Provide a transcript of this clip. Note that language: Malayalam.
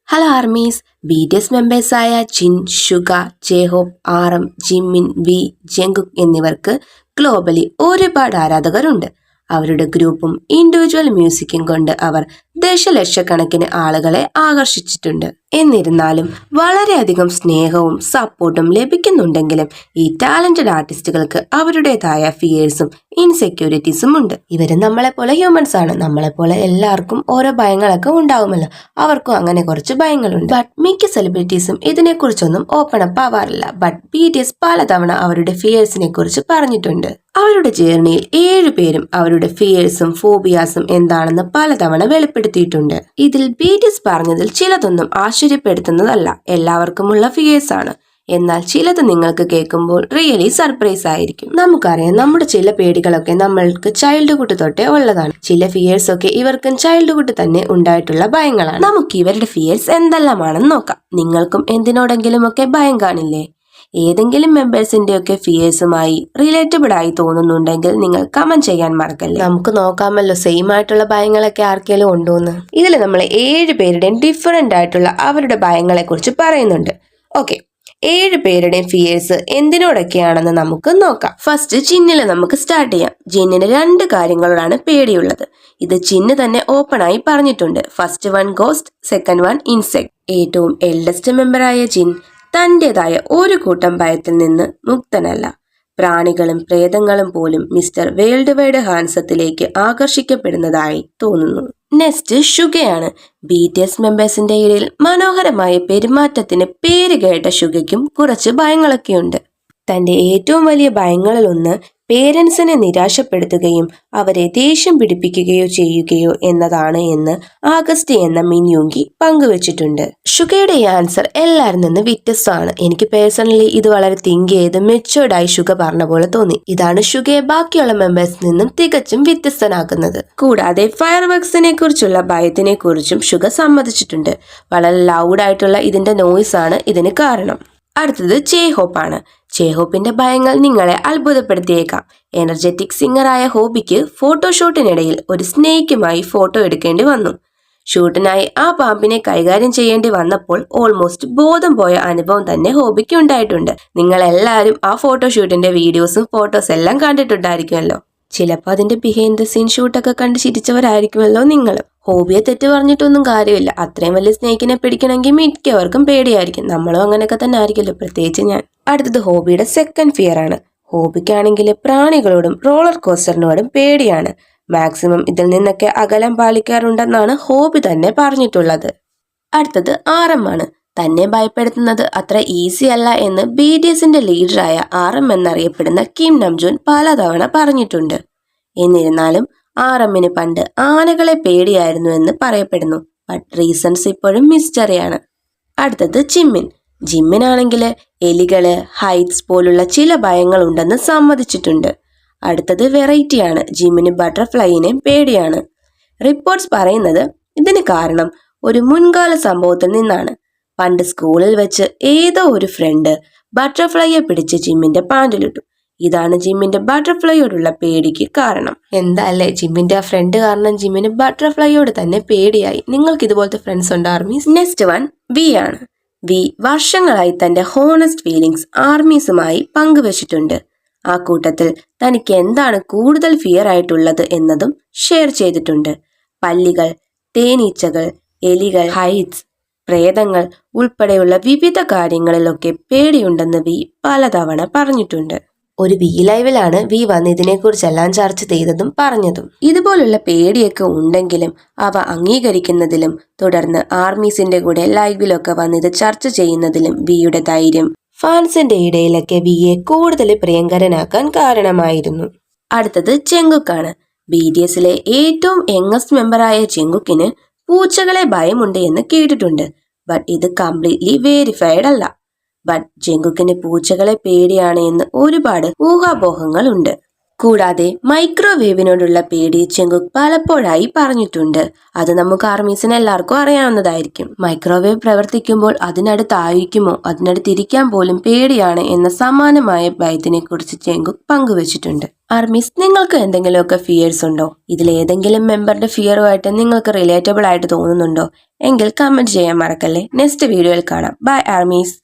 Hello armies. BTS മെമ്പേഴ്സായ ജിൻ, ഷുഗ, ജെഹോപ്പ്, RM, ജിമിൻ, വി, ജംഗുക് എന്നിവർക്ക് ഗ്ലോബലി ഒരുപാട് ആരാധകരുണ്ട്. അവരുടെ ഗ്രൂപ്പും ഇൻഡിവിജ്വൽ മ്യൂസിക്കും കൊണ്ട് അവർ ദശലക്ഷക്കണക്കിന് ആളുകളെ ആകർഷിച്ചിട്ടുണ്ട്. എന്നിരുന്നാലും വളരെയധികം സ്നേഹവും സപ്പോർട്ടും ലഭിക്കുന്നുണ്ടെങ്കിലും ഈ ടാലന്റഡ് ആർട്ടിസ്റ്റുകൾക്ക് അവരുടേതായ ഫിയേഴ്സും ഇൻസെക്യൂരിറ്റീസും ഉണ്ട്. ഇവര് നമ്മളെപ്പോലെ ഹ്യൂമൻസ് ആണ്. നമ്മളെപ്പോലെ എല്ലാവർക്കും ഓരോ ഭയങ്ങളൊക്കെ ഉണ്ടാവുമല്ലോ. അവർക്കും അങ്ങനെ കുറച്ച് ഭയങ്ങളുണ്ട്. ബട്ട് മിക്ക സെലിബ്രിറ്റീസും ഇതിനെക്കുറിച്ചൊന്നും ഓപ്പൺ അപ്പ് ആവാറില്ല. ബട്ട് BTS പലതവണ അവരുടെ ഫിയേഴ്സിനെ കുറിച്ച് പറഞ്ഞിട്ടുണ്ട്. അവരുടെ ജേർണിയിൽ 7 പേരും അവരുടെ ഫിയേഴ്സും ഫോബിയാസും എന്താണെന്ന് പലതവണ വെളിപ്പെടുത്തിയിട്ടുണ്ട്. ഇതിൽ BTS പറഞ്ഞതിൽ ചിലതൊന്നും ആശ്ചര്യപ്പെടുത്തുന്നതല്ല. എല്ലാവർക്കുമുള്ള ഫിയേഴ്സ് ആണ്. എന്നാൽ ചിലത് നിങ്ങൾക്ക് കേൾക്കുമ്പോൾ റിയലി സർപ്രൈസ് ആയിരിക്കും. നമുക്കറിയാം, നമ്മുടെ ചില പേടികളൊക്കെ നമ്മൾക്ക് ചൈൽഡ്ഹുഡ് തൊട്ടേ ഉള്ളതാണ്. ചില ഫിയേഴ്സ് ഒക്കെ ഇവർക്കും ചൈൽഡ്ഹുഡ് തന്നെ ഉണ്ടായിട്ടുള്ള ഭയങ്ങളാണ്. നമുക്ക് ഇവരുടെ ഫിയേഴ്സ് എന്തെല്ലാമാണെന്ന് നോക്കാം. നിങ്ങൾക്കും എന്തിനോടെങ്കിലും ഒക്കെ ഭയം കാണില്ലേ? ഏതെങ്കിലും മെമ്പേഴ്സിന്റെ ഒക്കെ ഫിയേഴ്സുമായി റിലേറ്റബിൾ ആയി തോന്നുന്നുണ്ടെങ്കിൽ നിങ്ങൾ കമന്റ് ചെയ്യാൻ മറക്കല്ലേ. നമുക്ക് നോക്കാമല്ലോ സെയിം ആയിട്ടുള്ള ഭയങ്ങളൊക്കെ ആർക്കെങ്കിലും ഉണ്ടോന്ന്. ഇതിൽ നമ്മൾ 7 പേരുടെയും ഡിഫറെന്റ് ആയിട്ടുള്ള അവരുടെ ഭയങ്ങളെ കുറിച്ച് പറയുന്നുണ്ട്. ഓക്കെ, 7 പേരുടെയും ഫിയേഴ്സ് എന്തിനോടൊക്കെയാണെന്ന് നമുക്ക് നോക്കാം. ഫസ്റ്റ് ജിന്നില് നമുക്ക് സ്റ്റാർട്ട് ചെയ്യാം. ജിന്നിന് 2 കാര്യങ്ങളോടാണ് പേടിയുള്ളത്. ഇത് ജിന്ന് തന്നെ ഓപ്പൺ ആയി പറഞ്ഞിട്ടുണ്ട്. First one ghost, second one insect. ഏറ്റവും എൽഡസ്റ്റ് മെമ്പറായ ജിൻ തന്റേതായ ഒരു കൂട്ടം ഭയത്തിൽ നിന്ന് മുക്തനല്ല. പ്രാണികളും പ്രേതങ്ങളും പോലും മിസ്റ്റർ വേൾഡ് വൈഡ് ഹാൻസത്തിലേക്ക് ആകർഷിക്കപ്പെടുന്നതായി തോന്നുന്നു. നെക്സ്റ്റ് ഷുഗയാണ്. BTS മെമ്പേഴ്സിന്റെ ഇടയിൽ മനോഹരമായ പെരുമാറ്റത്തിന് പേര് കേട്ട ഷുഗയ്ക്കും കുറച്ച് ഭയങ്ങളൊക്കെയുണ്ട്. തന്റെ ഏറ്റവും വലിയ ഭയങ്ങളിൽ ഒന്ന് പേരൻസിനെ നിരാശപ്പെടുത്തുകയും അവരെ ദേഷ്യം പിടിപ്പിക്കുകയോ ചെയ്യുകയോ എന്നതാണ് എന്ന് ആഗസ്റ്റ് എന്ന മിൻയൂങ്കി പങ്കുവച്ചിട്ടുണ്ട്. ഷുഗയുടെ ഈ ആൻസർ എല്ലാവരിൽ നിന്ന് വ്യത്യസ്തമാണ്. എനിക്ക് പേഴ്സണലി ഇത് വളരെ തിങ്ക് ചെയ്ത് മെച്ചുവേർഡായി ഷുഗ പറഞ്ഞ പോലെ തോന്നി. ഇതാണ് ഷുഗയെ ബാക്കിയുള്ള മെമ്പേഴ്സിൽ നിന്നും തികച്ചും വ്യത്യസ്തനാക്കുന്നത്. കൂടാതെ ഫയർ വർക്സിനെ കുറിച്ചുള്ള ഭയത്തിനെ കുറിച്ചും ഷുഗ സമ്മതിച്ചിട്ടുണ്ട്. വളരെ ലൗഡായിട്ടുള്ള ഇതിന്റെ നോയ്സ് ആണ് ഇതിന് കാരണം. അടുത്തത് ജെഹോപ്പ് ആണ്. ജെഹോപ്പിന്റെ ഭയങ്ങൾ നിങ്ങളെ അത്ഭുതപ്പെടുത്തിയേക്കാം. എനർജറ്റിക് സിംഗറായ ഹോബിക്ക് ഫോട്ടോഷൂട്ടിനിടയിൽ ഒരു സ്നേഹിക്കുമായി ഫോട്ടോ എടുക്കേണ്ടി വന്നു. ഷൂട്ടിനായി ആ പാമ്പിനെ കൈകാര്യം ചെയ്യേണ്ടി വന്നപ്പോൾ ഓൾമോസ്റ്റ് ബോധം പോയ അനുഭവം തന്നെ ഹോബിക്ക് ഉണ്ടായിട്ടുണ്ട്. നിങ്ങൾ എല്ലാവരും ആ ഫോട്ടോഷൂട്ടിന്റെ വീഡിയോസും ഫോട്ടോസ് എല്ലാം കണ്ടിട്ടുണ്ടായിരിക്കുമല്ലോ. ചിലപ്പോൾ അതിന്റെ ബിഹൈൻഡ് ദ സീൻ ഷൂട്ടൊക്കെ കണ്ട് ചിരിച്ചവരായിരിക്കുമല്ലോ നിങ്ങൾ. ഹോബിയെ തെറ്റ് പറഞ്ഞിട്ടൊന്നും കാര്യമില്ല. അത്രയും വലിയ സ്നേഹിനെ പിടിക്കണമെങ്കിൽ മിക്കവർക്കും പേടിയായിരിക്കും. നമ്മളും അങ്ങനെയൊക്കെ തന്നെ ആയിരിക്കുമല്ലോ, പ്രത്യേകിച്ച് ഞാൻ. അടുത്തത് ഹോബിയുടെ സെക്കൻഡ് ഫിയർ ആണ്. ഹോബിക്കാണെങ്കിൽ പ്രാണികളോടും റോളർ കോസ്റ്ററിനോടും പേടിയാണ്. മാക്സിമം ഇതിൽ നിന്നൊക്കെ അകലം പാലിക്കാറുണ്ടെന്നാണ് ഹോബി തന്നെ പറഞ്ഞിട്ടുള്ളത്. അടുത്തത് RM ആണ്. തന്നെ ഭയപ്പെടുത്തുന്നത് അത്ര ഈസി അല്ല എന്ന് BTSന്റെ ലീഡറായ RM എന്നറിയപ്പെടുന്ന കിം നംജൂൻ പലതവണ പറഞ്ഞിട്ടുണ്ട്. എന്നിരുന്നാലും RMന് പണ്ട് ആനകളെ പേടിയായിരുന്നു എന്ന് പറയപ്പെടുന്നു. ബട്ട് റീസൺസ് ഇപ്പോഴും മിസ്റ്ററിയാണ്. അടുത്തത് ജിമ്മിൻ. ജിമ്മിനാണെങ്കിൽ എലികള്, ഹൈറ്റ്സ് പോലുള്ള ചില ഭയങ്ങൾ ഉണ്ടെന്ന് സമ്മതിച്ചിട്ടുണ്ട്. അടുത്തത് വെറൈറ്റിയാണ്. ജിമ്മിന് ബട്ടർഫ്ലൈയിനെ പേടിയാണ്. റിപ്പോർട്ട്സ് പറയുന്നത് ഇതിന് കാരണം ഒരു മുൻകാല സംഭവത്തിൽ നിന്നാണ്. പണ്ട് സ്കൂളിൽ വെച്ച് ഏതോ ഒരു ഫ്രണ്ട് ബട്ടർഫ്ലൈയെ പിടിച്ച് ജിമ്മിന്റെ പാൻറിലിട്ടു. ഇതാണ് ജിമ്മിന്റെ ബട്ടർഫ്ലൈയോടുള്ള പേടിക്ക് കാരണം. എന്താ അല്ലേ, ജിമ്മിന്റെ ആ ഫ്രണ്ട് കാരണം ജിമ്മിന് ബട്ടർഫ്ലൈയോട് തന്നെ പേടിയായി. നിങ്ങൾക്ക് ഇതുപോലത്തെ ഫ്രണ്ട്സ് ഉണ്ട് ആർമീസ്? നെക്സ്റ്റ് വൺ വി ആണ്. വി വർഷങ്ങളായി തന്റെ ഹോണസ്റ്റ് ഫീലിങ്സ് ആർമീസുമായി പങ്കുവച്ചിട്ടുണ്ട്. ആ കൂട്ടത്തിൽ തനിക്ക് എന്താണ് കൂടുതൽ ഫിയർ ആയിട്ടുള്ളത് എന്നതും ഷെയർ ചെയ്തിട്ടുണ്ട്. പല്ലികൾ, തേനീച്ചകൾ, എലികൾ, ഹൈറ്റ്സ്, പ്രേതങ്ങൾ ഉൾപ്പെടെയുള്ള വിവിധ കാര്യങ്ങളിലൊക്കെ പേടിയുണ്ടെന്ന് വി പലതവണ പറഞ്ഞിട്ടുണ്ട്. ഒരു വി ലൈവിലാണ് വി വന്ന് ഇതിനെക്കുറിച്ചെല്ലാം ചർച്ച ചെയ്തതും പറഞ്ഞതും. ഇതുപോലുള്ള പേടിയൊക്കെ ഉണ്ടെങ്കിലും അവ അംഗീകരിക്കുന്നതിലും തുടർന്ന് ആർമീസിന്റെ കൂടെ ലൈവിലൊക്കെ വന്ന് ഇത് ചർച്ച ചെയ്യുന്നതിലും വിയുടെ ധൈര്യം ഫാൻസിന്റെ ഇടയിലൊക്കെ വിയെ കൂടുതൽ പ്രിയങ്കരനാക്കാൻ കാരണമായിരുന്നു. അടുത്തത് ജംഗുക്കാണ്. BTSലെ ഏറ്റവും യങ്ങസ്റ്റ് മെമ്പറായ ജംഗുക്കിന് പൂച്ചകളെ ഭയമുണ്ട് എന്ന് കേട്ടിട്ടുണ്ട്. ബട്ട് ഇത് കംപ്ലീറ്റ്ലി വേരിഫൈഡ് അല്ല. ബട്ട് ജംഗുക്കിന് പൂച്ചകളെ പേടിയാണ് എന്ന് ഒരുപാട് ഊഹാപോഹങ്ങൾ ഉണ്ട്. കൂടാതെ മൈക്രോവേവിനോടുള്ള പേടി ജങ്കുക്ക് പലപ്പോഴായി പറഞ്ഞിട്ടുണ്ട്. അത് നമുക്ക് ആർമീസിന് എല്ലാവർക്കും അറിയാവുന്നതായിരിക്കും. മൈക്രോവേവ് പ്രവർത്തിക്കുമ്പോൾ അതിനടുത്തായിരിക്കുമോ അതിനടുത്തിരിക്കാൻ പോലും പേടിയാണ് എന്ന സമാനമായ ഭയത്തിനെ കുറിച്ച് ജങ്കുക്ക് പങ്കുവച്ചിട്ടുണ്ട്. ആർമീസ്, നിങ്ങൾക്ക് എന്തെങ്കിലുമൊക്കെ ഫിയേഴ്സ് ഉണ്ടോ? ഇതിലേതെങ്കിലും മെമ്പറുടെ ഫിയറുമായിട്ട് നിങ്ങൾക്ക് റിലേറ്റബിൾ ആയിട്ട് തോന്നുന്നുണ്ടോ എങ്കിൽ കമന്റ് ചെയ്യാൻ മറക്കല്ലേ. നെക്സ്റ്റ് വീഡിയോയിൽ കാണാം. Bye armies.